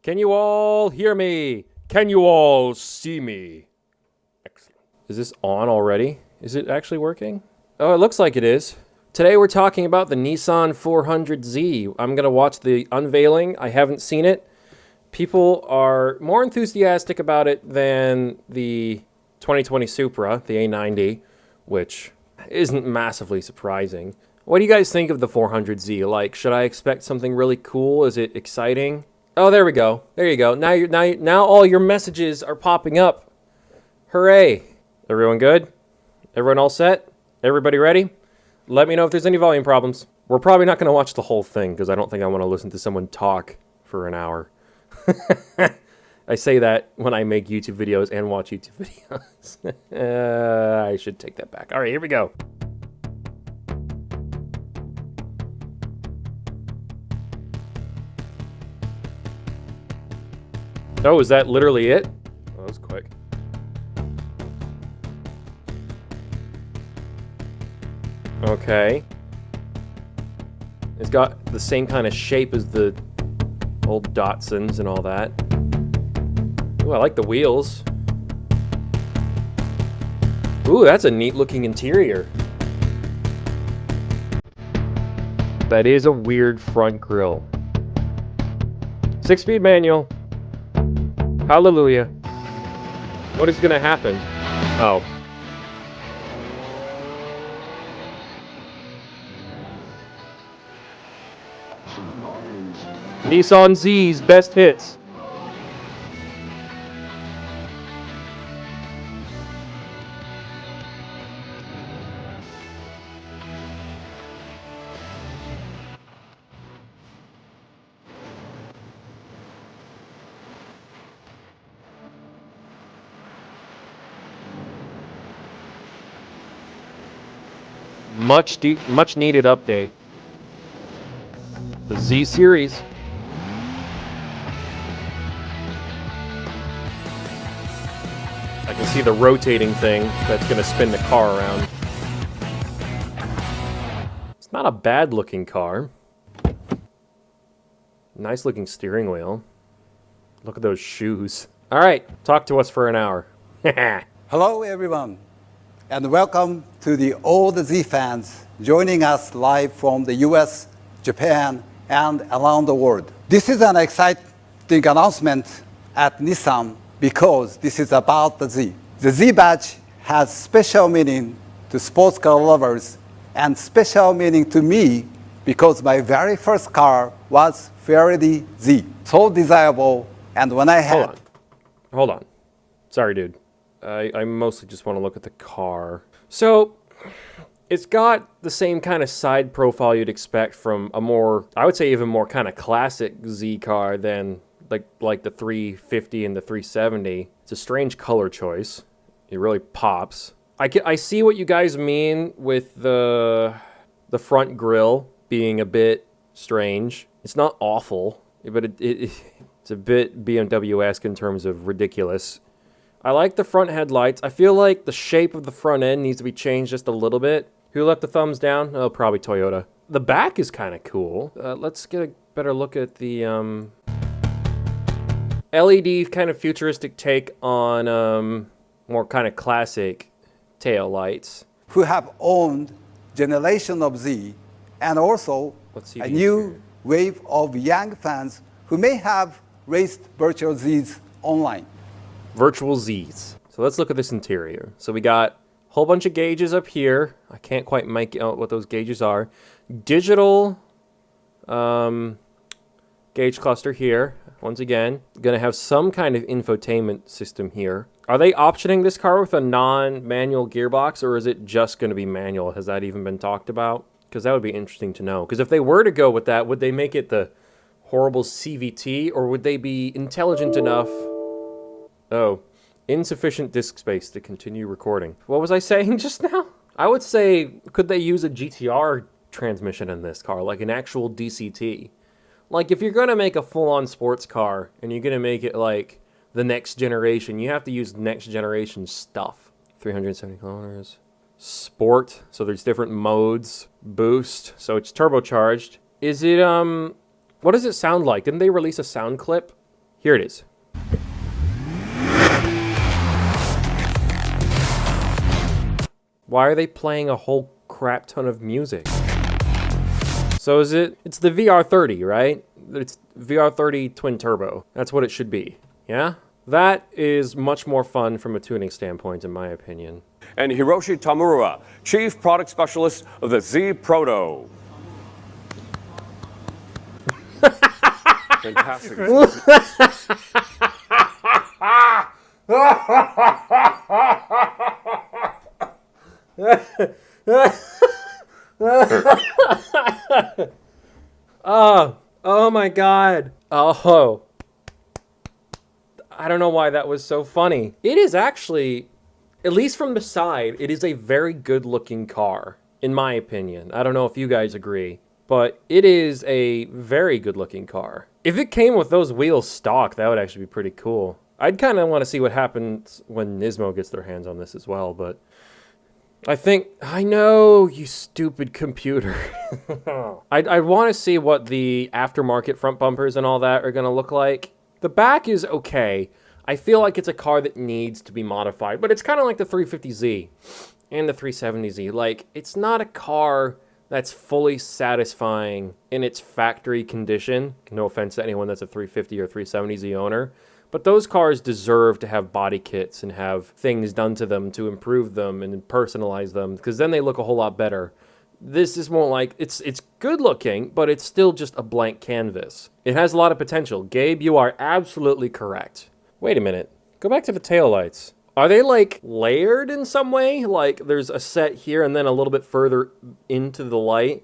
Can you all hear me? Can you all see me? Excellent. Is this on already? Is it actually working? Oh, it looks like it is. Today we're talking about the Nissan 400Z. I'm going to watch the unveiling. I haven't seen it. People are more enthusiastic about it than the 2020 Supra, the A90, which isn't massively surprising. What do you guys think of the 400Z? Like, should I expect something really cool? Is it exciting? Oh, there we go. There you go. Now all your messages are popping up. Hooray. Everyone good? Everyone all set? Everybody ready? Let me know if there's any volume problems. We're probably not going to watch the whole thing because I don't think I want to listen to someone talk for an hour. I say that when I make YouTube videos and watch YouTube videos. I should take that back. All right, here we go. Oh, is that literally it? Oh, that was quick. Okay. It's got the same kind of shape as the old Datsuns and all that. Ooh, I like the wheels. Ooh, that's a neat looking interior. That is a weird front grille. 6-speed manual. Hallelujah. What is gonna happen? Oh. Nissan Z's best hits. Much needed update. The Z series. I can see the rotating thing that's going to spin the car around. It's not a bad looking car. Nice looking steering wheel. Look at those shoes. All right, talk to us for an hour. Hello everyone, and welcome to the all the Z fans joining us live from the US, Japan, and around the world. This is an exciting announcement at Nissan because this is about the Z. The Z badge has special meaning to sports car lovers and special meaning to me because my very first car was Ferrari Z. So desirable, and when I had... Hold on. Sorry, dude. I mostly just want to look at the car. So, it's got the same kind of side profile you'd expect from a more, I would say even more kind of classic Z car than like the 350 and the 370. It's a strange color choice. It really pops. I see what you guys mean with the front grille being a bit strange. It's not awful, but it's a bit BMW-esque in terms of ridiculous. I like the front headlights. I feel like the shape of the front end needs to be changed just a little bit. Who left the thumbs down? Oh, probably Toyota. The back is kind of cool. Let's get a better look at the LED kind of futuristic take on more kind of classic tail lights. Who have owned generation of Z and also a new wave of young fans who may have raced virtual Zs online. Virtual Zs. So let's look at this interior. So we got a whole bunch of gauges up here. I can't quite make out what those gauges are. Digital gauge cluster here. Once again, going to have some kind of infotainment system here. Are they optioning this car with a non-manual gearbox, or is it just going to be manual? Has that even been talked about? Because that would be interesting to know. Because if they were to go with that, would they make it the horrible CVT, or would they be intelligent enough... Oh, insufficient disk space to continue recording. What was I saying just now? I would say, could they use a GTR transmission in this car, like an actual DCT? Like, if you're going to make a full-on sports car, and you're going to make it like the next generation, you have to use next generation stuff. 370 kilometers. Sport, so there's different modes. Boost, so it's turbocharged. Is it, what does it sound like? Didn't they release a sound clip Here it is. Why are they playing a whole crap ton of music? So it's the VR30, right? It's VR30 twin turbo. That's what it should be, yeah? That is much more fun from a tuning standpoint, in my opinion. And Hiroshi Tamura, Chief Product Specialist of the Z Proto. Fantastic. Oh my God. Oh. I don't know why that was so funny. It is actually, at least from the side, it is a very good looking car, in my opinion. I don't know if you guys agree, but it is a very good looking car. If it came with those wheels stock, that would actually be pretty cool. I'd kind of want to see what happens when Nismo gets their hands on this as well, but I know, you stupid computer. I want to see what the aftermarket front bumpers and all that are going to look like. The back is okay. I feel like it's a car that needs to be modified, but it's kind of like the 350Z and the 370Z. Like, it's not a car that's fully satisfying in its factory condition. No offense to anyone that's a 350 or 370Z owner. But those cars deserve to have body kits and have things done to them to improve them and personalize them, because then they look a whole lot better. This is more like, it's good looking, but it's still just a blank canvas. It has a lot of potential. Gabe, you are absolutely correct. Wait a minute. Go back to the taillights. Are they like layered in some way? Like there's a set here and then a little bit further into the light,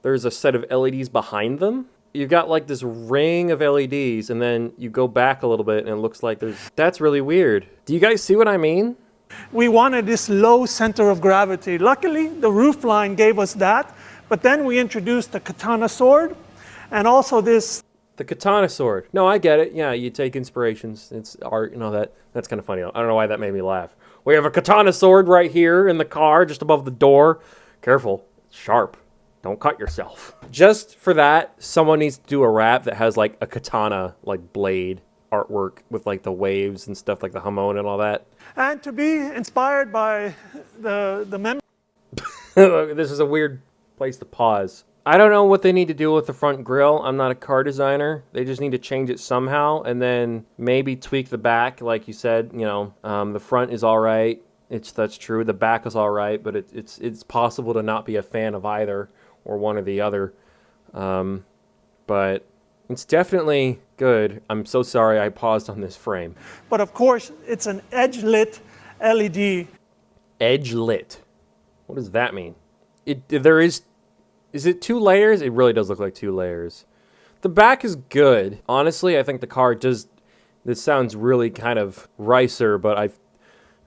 there's a set of LEDs behind them? You've got like this ring of LEDs and then you go back a little bit and it looks like that's really weird. Do you guys see what I mean? We wanted this low center of gravity. Luckily, the roofline gave us that, but then we introduced the katana sword and also this. The katana sword. No, I get it. Yeah, you take inspirations. It's art and all that. That's kind of funny. I don't know why that made me laugh. We have a katana sword right here in the car, just above the door. Careful. It's sharp. Don't cut yourself. Just for that, someone needs to do a wrap that has like a katana, like blade artwork with like the waves and stuff like the Hamon and all that. And to be inspired by the members. This is a weird place to pause. I don't know what they need to do with the front grille. I'm not a car designer. They just need to change it somehow and then maybe tweak the back. Like you said, you know, the front is all right. That's true. The back is all right, but it's possible to not be a fan of either or one or the other. But it's definitely good. I'm so sorry I paused on this frame. But of course, it's an edge-lit LED. Edge-lit. What does that mean? Is it 2 layers? It really does look like 2 layers. The back is good. Honestly, I think the car this sounds really kind of ricer, but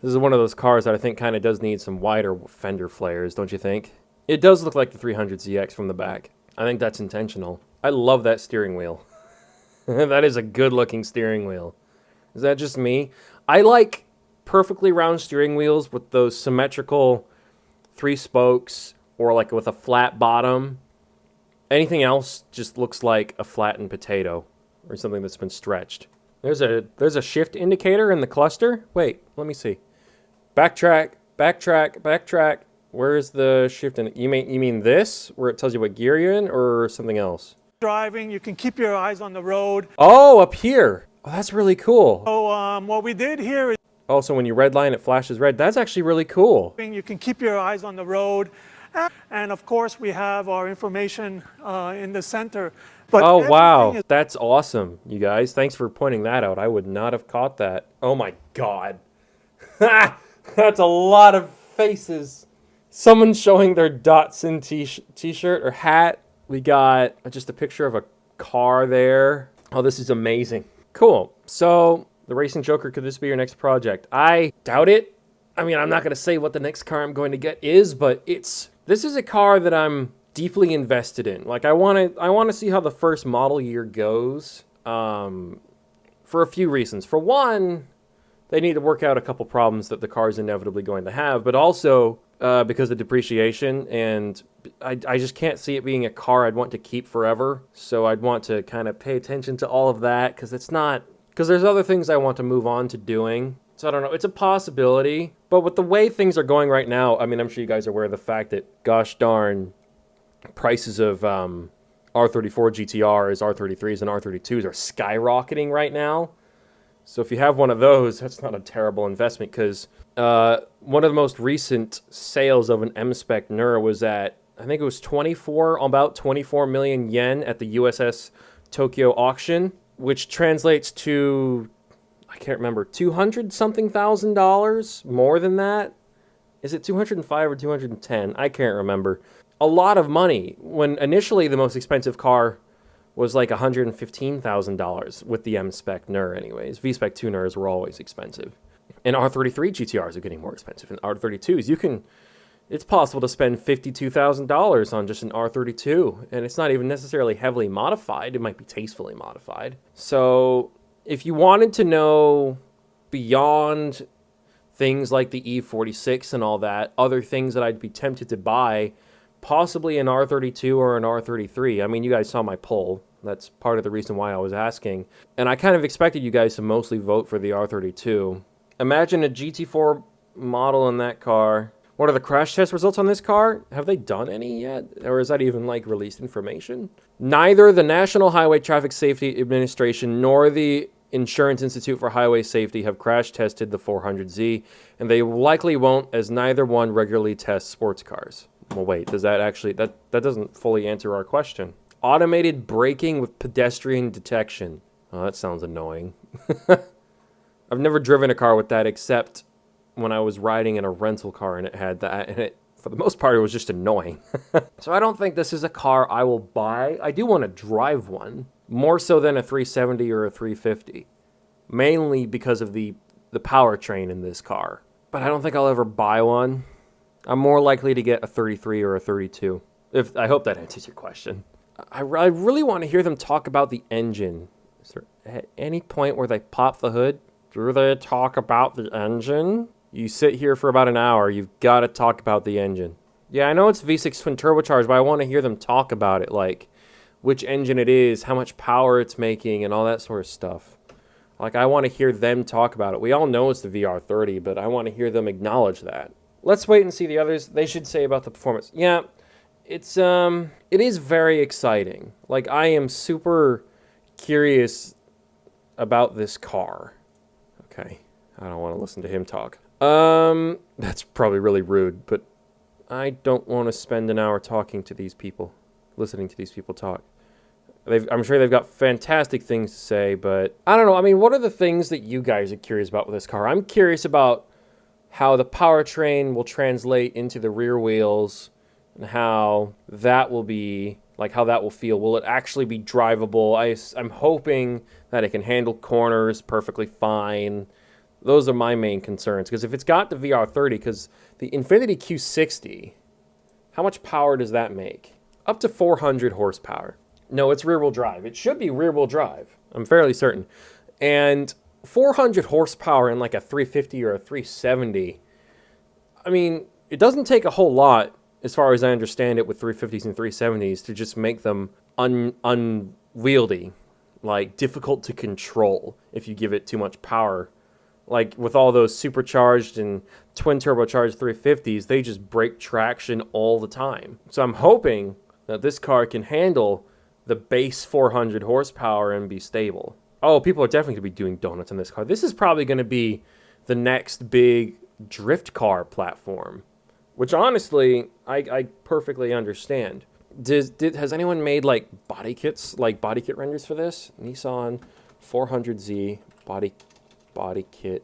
this is one of those cars that I think kind of does need some wider fender flares, don't you think? It does look like the 300ZX from the back. I think that's intentional. I love that steering wheel. That is a good-looking steering wheel. Is that just me? I like perfectly round steering wheels with those symmetrical 3 spokes or like with a flat bottom. Anything else just looks like a flattened potato or something that's been stretched. There's a shift indicator in the cluster. Wait, let me see. Backtrack. Where's the shift in? You mean this, where it tells you what gear you're in, or something else? Driving, you can keep your eyes on the road. Oh, up here. Oh, that's really cool. So what we did here is. Also, when you redline, it flashes red. That's actually really cool. You can keep your eyes on the road. And of course, we have our information in the center. But oh, wow. That's awesome, you guys. Thanks for pointing that out. I would not have caught that. Oh, my God. That's a lot of faces. Someone showing their Datsun t-shirt or hat. We got just a picture of a car there. Oh, this is amazing. Cool. So, the Racing Joker, could this be your next project? I doubt it. I mean, I'm not going to say what the next car I'm going to get is, but this is a car that I'm deeply invested in. Like, I want to see how the first model year goes for a few reasons. For one, they need to work out a couple problems that the car is inevitably going to have, but also because of depreciation, and I just can't see it being a car I'd want to keep forever. So I'd want to kind of pay attention to all of that, because it's not because there's other things I want to move on to doing. So I don't know. It's a possibility. But with the way things are going right now, I mean, I'm sure you guys are aware of the fact that, gosh darn, prices of R34 GTRs, R33s, and R32s are skyrocketing right now. So if you have one of those, that's not a terrible investment, because one of the most recent sales of an M-Spec NER was at, I think it was about 24 million yen at the USS Tokyo auction, which translates to, I can't remember, 200 something thousand dollars, more than that. Is it 205 or 210? I can't remember. A lot of money, when initially the most expensive car was like $115,000 with the M-Spec NER anyways. V-Spec 2 NERs were always expensive. And R33 GTRs are getting more expensive. And R32s, it's possible to spend $52,000 on just an R32. And it's not even necessarily heavily modified. It might be tastefully modified. So if you wanted to know beyond things like the E46 and all that, other things that I'd be tempted to buy, possibly an R32 or an R33. I mean, you guys saw my poll. That's part of the reason why I was asking. And I kind of expected you guys to mostly vote for the R32. Imagine a GT4 model in that car. What are the crash test results on this car? Have they done any yet? Or is that even like released information? Neither the National Highway Traffic Safety Administration nor the Insurance Institute for Highway Safety have crash tested the 400Z, and they likely won't, as neither one regularly tests sports cars. Well, wait, does that actually, that doesn't fully answer our question. Automated braking with pedestrian detection. Oh, that sounds annoying. I've never driven a car with that except when I was riding in a rental car and it had that, and it, for the most part, it was just annoying. So I don't think this is a car I will buy. I do want to drive one, more so than a 370 or a 350, mainly because of the powertrain in this car. But I don't think I'll ever buy one. I'm more likely to get a 33 or a 32. I hope that answers your question. I really want to hear them talk about the engine. Is there at any point where they pop the hood? Do they talk about the engine? You sit here for about an hour, you've got to talk about the engine. Yeah, I know it's V6 twin turbocharged, but I want to hear them talk about it, like which engine it is, how much power it's making, and all that sort of stuff. Like, I want to hear them talk about it. We all know it's the VR30, but I want to hear them acknowledge that. Let's wait and see the others. They should say about the performance. Yeah, it is very exciting. Like, I am super curious about this car. Okay, I don't want to listen to him talk. That's probably really rude, but I don't want to spend an hour talking to these people, listening to these people talk. I'm sure they've got fantastic things to say, but I don't know. I mean, what are the things that you guys are curious about with this car? I'm curious about how the powertrain will translate into the rear wheels and how that will be, like how that will feel. Will it actually be drivable? I'm hoping that it can handle corners perfectly fine. Those are my main concerns, because if it's got the VR30, because the Infiniti Q60, how much power does that make? Up to 400 horsepower. No, it's rear-wheel drive. It should be rear-wheel drive. I'm fairly certain. And 400 horsepower in like a 350 or a 370, I mean, it doesn't take a whole lot, as far as I understand it, with 350s and 370s to just make them unwieldy, like difficult to control if you give it too much power. Like with all those supercharged and twin turbocharged 350s, they just break traction all the time. So I'm hoping that this car can handle the base 400 horsepower and be stable. Oh, people are definitely going to be doing donuts in this car. This is probably going to be the next big drift car platform, which honestly, I perfectly understand. Has anyone made like body kits, like body kit renders for this? Nissan 400Z body kit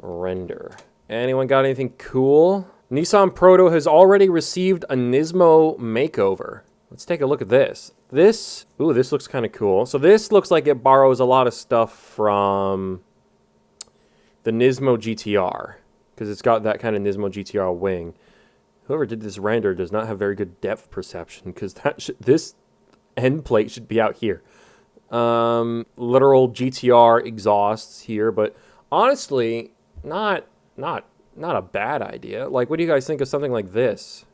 render. Anyone got anything cool? Nissan Proto has already received a Nismo makeover. Let's take a look at this. This looks kind of cool. So this looks like it borrows a lot of stuff from the Nismo GTR, because it's got that kind of Nismo GTR wing. Whoever did this render does not have very good depth perception, because this end plate should be out here. Literal GTR exhausts here, but honestly, not a bad idea. Like, what do you guys think of something like this?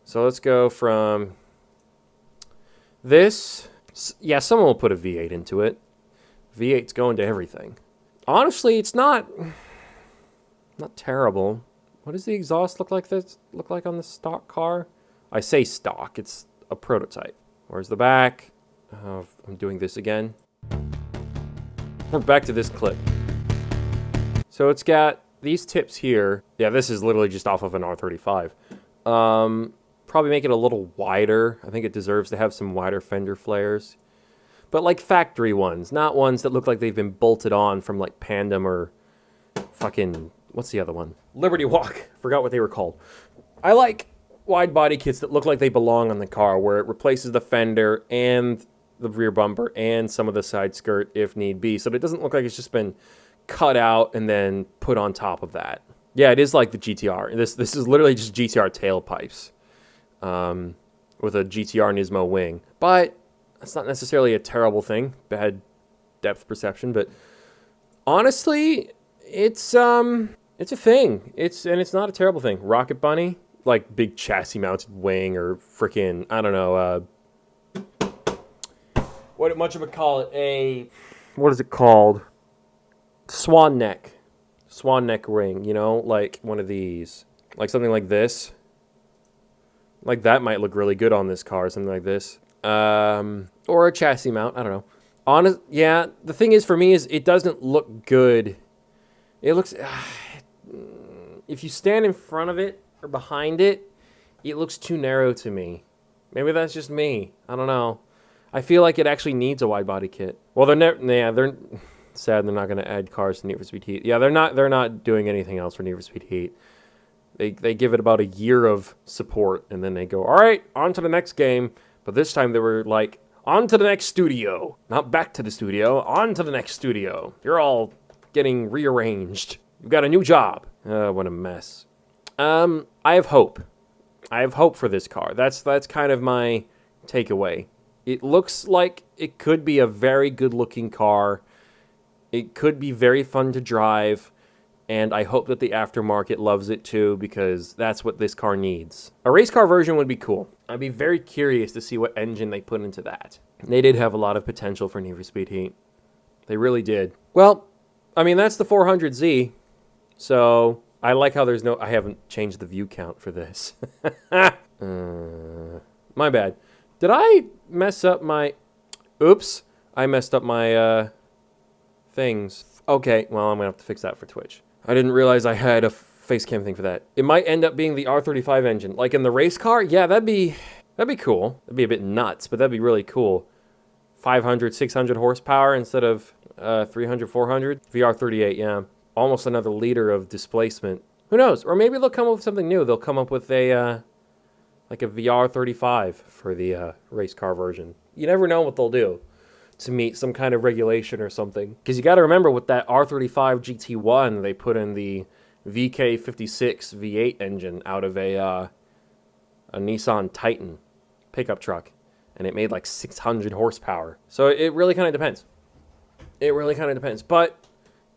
So let's go from this. Yeah, someone will put a V8 into it. V8's going to everything. Honestly, it's not terrible. What does the exhaust look like on the stock car? I say stock, it's a prototype. Where's the back? Oh, I'm doing this again. We're back to this clip. So it's got these tips here. Yeah, this is literally just off of an R35. Probably make it a little wider. I think it deserves to have some wider fender flares. But like factory ones, not ones that look like they've been bolted on from like Pandem or fucking, what's the other one? Liberty Walk. Forgot what they were called. I like wide body kits that look like they belong on the car, where it replaces the fender and the rear bumper and some of the side skirt if need be. So it doesn't look like it's just been cut out and then put on top of that. Yeah, it is like the GTR. This is literally just GTR tailpipes with a GTR Nismo wing. But that's not necessarily a terrible thing. Bad depth perception, but honestly, it's a thing. It's not a terrible thing. Rocket Bunny, like big chassis mounted wing or freaking, I don't know, what call it? What is it called? Swan neck ring, you know, like one of these, like something like this. Like that might look really good on this car, something like this. Or a chassis mount, I don't know. Yeah, the thing is for me is it doesn't look good. It looks, if you stand in front of it or behind it, it looks too narrow to me. Maybe that's just me. I don't know. I feel like it actually needs a wide body kit. Well, they're sad they're not going to add cars to Need for Speed Heat. Yeah, they're not doing anything else for Need for Speed Heat. They give it about a year of support, and then they go, all right, on to the next game. But this time they were like, on to the next studio. Not back to the studio, on to the next studio. You're all getting rearranged. You've got a new job. What a mess. I have hope. I have hope for this car. That's kind of my takeaway. It looks like it could be a very good-looking car. It could be very fun to drive, and I hope that the aftermarket loves it too, because that's what this car needs. A race car version would be cool. I'd be very curious to see what engine they put into that. They did have a lot of potential for Need for Speed Heat. They really did. Well, I mean, that's the 400Z, so I like how I haven't changed the view count for this. My bad. Did I mess up my... Oops. I messed up my, things. Okay, well, I'm gonna have to fix that for Twitch. I didn't realize I had a face cam thing for that. It might end up being the R35 engine. Like in the race car? Yeah, that'd be cool. That'd be a bit nuts, but that'd be really cool. 500, 600 horsepower instead of 300, 400. VR38, yeah. Almost another liter of displacement. Who knows? Or maybe they'll come up with something new. They'll come up with a... like a VR35 for the race car version. You never know what they'll do to meet some kind of regulation or something. Because you got to remember with that R35 GT1, they put in the VK56 V8 engine out of a Nissan Titan pickup truck. And it made like 600 horsepower. So it really kind of depends. It really kind of depends. But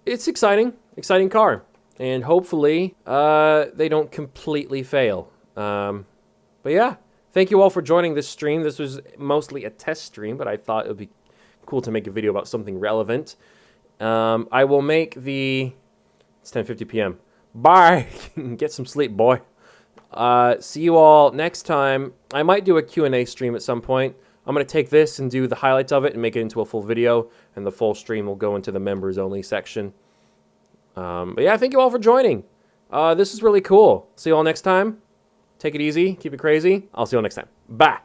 it's exciting. Exciting car. And hopefully they don't completely fail. But yeah, thank you all for joining this stream. This was mostly a test stream, but I thought it would be cool to make a video about something relevant. I will make the... It's 10:50 p.m. Bye! Get some sleep, boy. See you all next time. I might do a Q&A stream at some point. I'm going to take this and do the highlights of it and make it into a full video, and the full stream will go into the members-only section. But yeah, thank you all for joining. This is really cool. See you all next time. Take it easy. Keep it crazy. I'll see you all next time. Bye.